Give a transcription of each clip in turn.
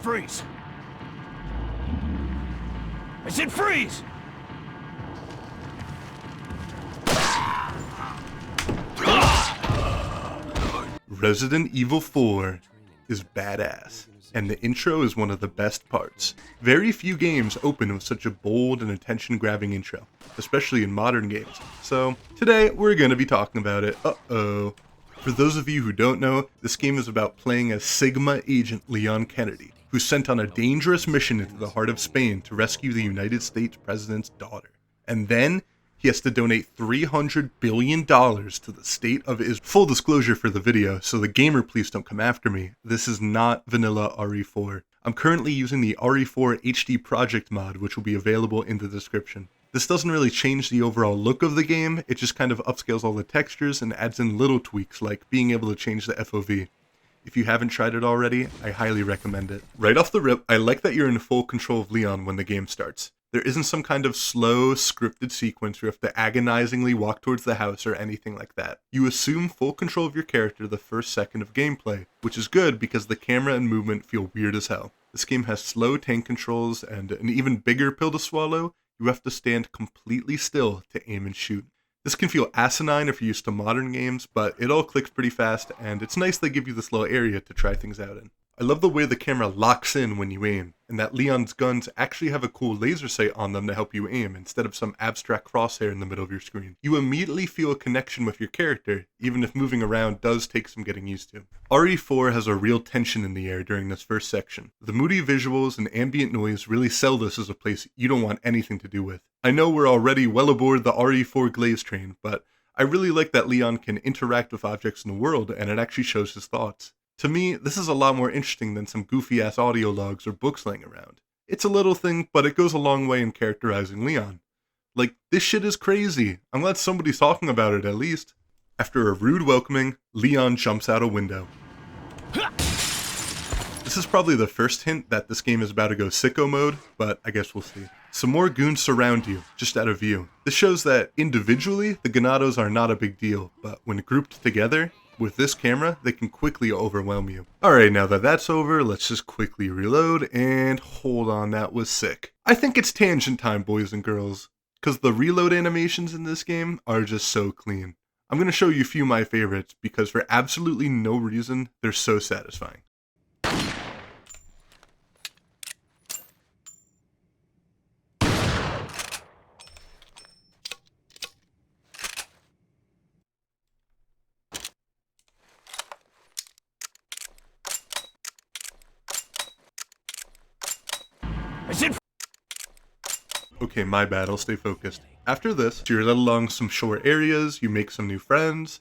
Freeze! I said freeze! Resident Evil 4 is badass, and the intro is one of the best parts. Very few games open with such a bold and attention-grabbing intro, especially in modern games. So, today we're gonna be talking about it. Uh-oh. For those of you who don't know, this game is about playing as Sigma agent Leon Kennedy, who's sent on a dangerous mission into the heart of Spain to rescue the United States president's daughter. And then, he has to donate $300 billion to the state of Israel. Full disclosure for the video, so the gamer please don't come after me, this is not vanilla RE4. I'm currently using the RE4 HD Project mod, which will be available in the description. This doesn't really change the overall look of the game, it just kind of upscales all the textures and adds in little tweaks like being able to change the FOV. If you haven't tried it already, I highly recommend it. Right off the rip, I like that you're in full control of Leon when the game starts. There isn't some kind of slow, scripted sequence where you have to agonizingly walk towards the house or anything like that. You assume full control of your character the first second of gameplay, which is good because the camera and movement feel weird as hell. This game has slow tank controls and an even bigger pill to swallow. You have to stand completely still to aim and shoot. This can feel asinine if you're used to modern games, but it all clicks pretty fast, and it's nice they give you this little area to try things out in. I love the way the camera locks in when you aim, and that Leon's guns actually have a cool laser sight on them to help you aim instead of some abstract crosshair in the middle of your screen. You immediately feel a connection with your character, even if moving around does take some getting used to. RE4 has a real tension in the air during this first section. The moody visuals and ambient noise really sell this as a place you don't want anything to do with. I know we're already well aboard the RE4 glaze train, but I really like that Leon can interact with objects in the world and it actually shows his thoughts. To me, this is a lot more interesting than some goofy-ass audio logs or books laying around. It's a little thing, but it goes a long way in characterizing Leon. Like, this shit is crazy. I'm glad somebody's talking about it at least. After a rude welcoming, Leon jumps out a window. This is probably the first hint that this game is about to go sicko mode, but I guess we'll see. Some more goons surround you, just out of view. This shows that individually, the Ganados are not a big deal, but when grouped together, with this camera, they can quickly overwhelm you. Alright, now that that's over, let's just quickly reload, and hold on, that was sick. I think it's tangent time, boys and girls, because the reload animations in this game are just so clean. I'm going to show you a few of my favorites, because for absolutely no reason, they're so satisfying. Okay, my bad, I'll stay focused. After this, you're led along some short areas, you make some new friends.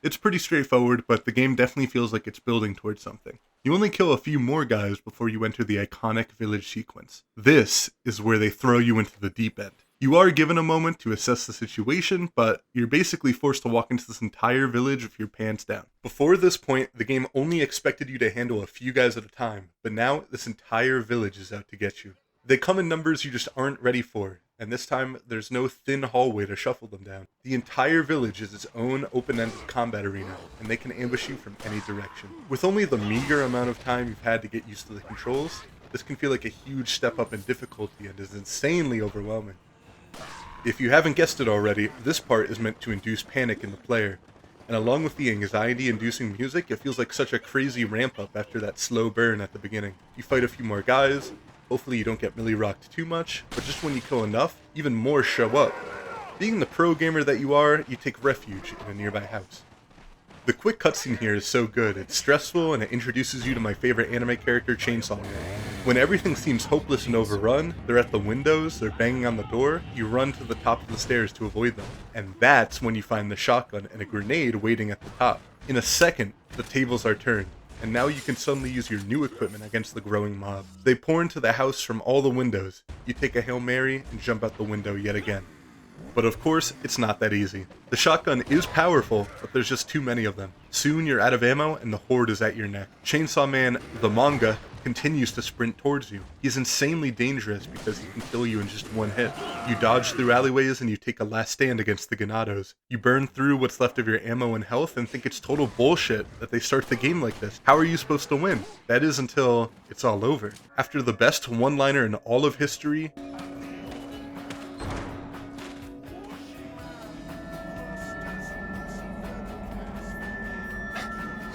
It's pretty straightforward, but the game definitely feels like it's building towards something. You only kill a few more guys before you enter the iconic village sequence. This is where they throw you into the deep end. You are given a moment to assess the situation, but you're basically forced to walk into this entire village with your pants down. Before this point, the game only expected you to handle a few guys at a time, but now this entire village is out to get you. They come in numbers you just aren't ready for, and this time there's no thin hallway to shuffle them down. The entire village is its own open-ended combat arena, and they can ambush you from any direction. With only the meager amount of time you've had to get used to the controls, this can feel like a huge step up in difficulty and is insanely overwhelming. If you haven't guessed it already, this part is meant to induce panic in the player, and along with the anxiety-inducing music, it feels like such a crazy ramp-up after that slow burn at the beginning. You fight a few more guys. Hopefully you don't get milli-rocked too much, but just when you kill enough, even more show up. Being the pro gamer that you are, you take refuge in a nearby house. The quick cutscene here is so good, it's stressful and it introduces you to my favorite anime character, Chainsaw Man. When everything seems hopeless and overrun, they're at the windows, they're banging on the door, you run to the top of the stairs to avoid them. And that's when you find the shotgun and a grenade waiting at the top. In a second, the tables are turned. and now you can suddenly use your new equipment against the growing mob. They pour into the house from all the windows. You take a Hail Mary and jump out the window yet again. But of course, it's not that easy. The shotgun is powerful, but there's just too many of them. Soon you're out of ammo and the horde is at your neck. Chainsaw Man, the manga, continues to sprint towards you. He's insanely dangerous because he can kill you in just one hit. You dodge through alleyways and you take a last stand against the Ganados. You burn through what's left of your ammo and health and think it's total bullshit that they start the game like this. How are you supposed to win? That is until it's all over. After the best one-liner in all of history,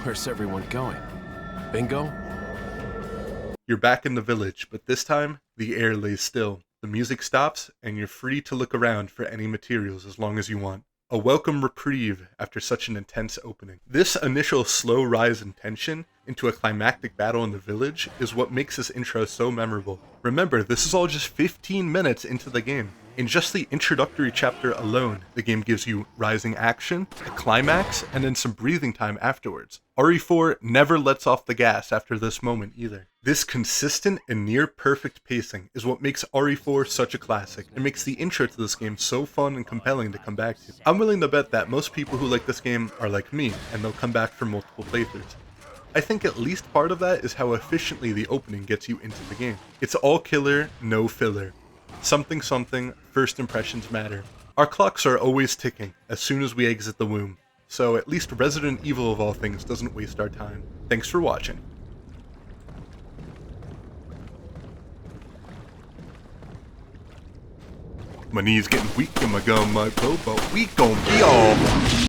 Where's everyone going? Bingo? you're back in the village, but this time, the air lays still. The music stops, and you're free to look around for any materials as long as you want. A welcome reprieve after such an intense opening. This initial slow rise in tension into a climactic battle in the village is what makes this intro so memorable. Remember, this is all just 15 minutes into the game. In just the introductory chapter alone, the game gives you rising action, a climax, and then some breathing time afterwards. RE4 never lets off the gas after this moment either. This consistent and near perfect pacing is what makes RE4 such a classic, and makes the intro to this game so fun and compelling to come back to. I'm willing to bet that most people who like this game are like me, and they'll come back for multiple playthroughs. I think at least part of that is how efficiently the opening gets you into the game. It's all killer, no filler. Something, first impressions matter. Our clocks are always ticking as soon as we exit the womb, so at least Resident Evil of all things doesn't waste our time. Thanks for watching. My knees getting weak and my gun might blow, but we gon' be all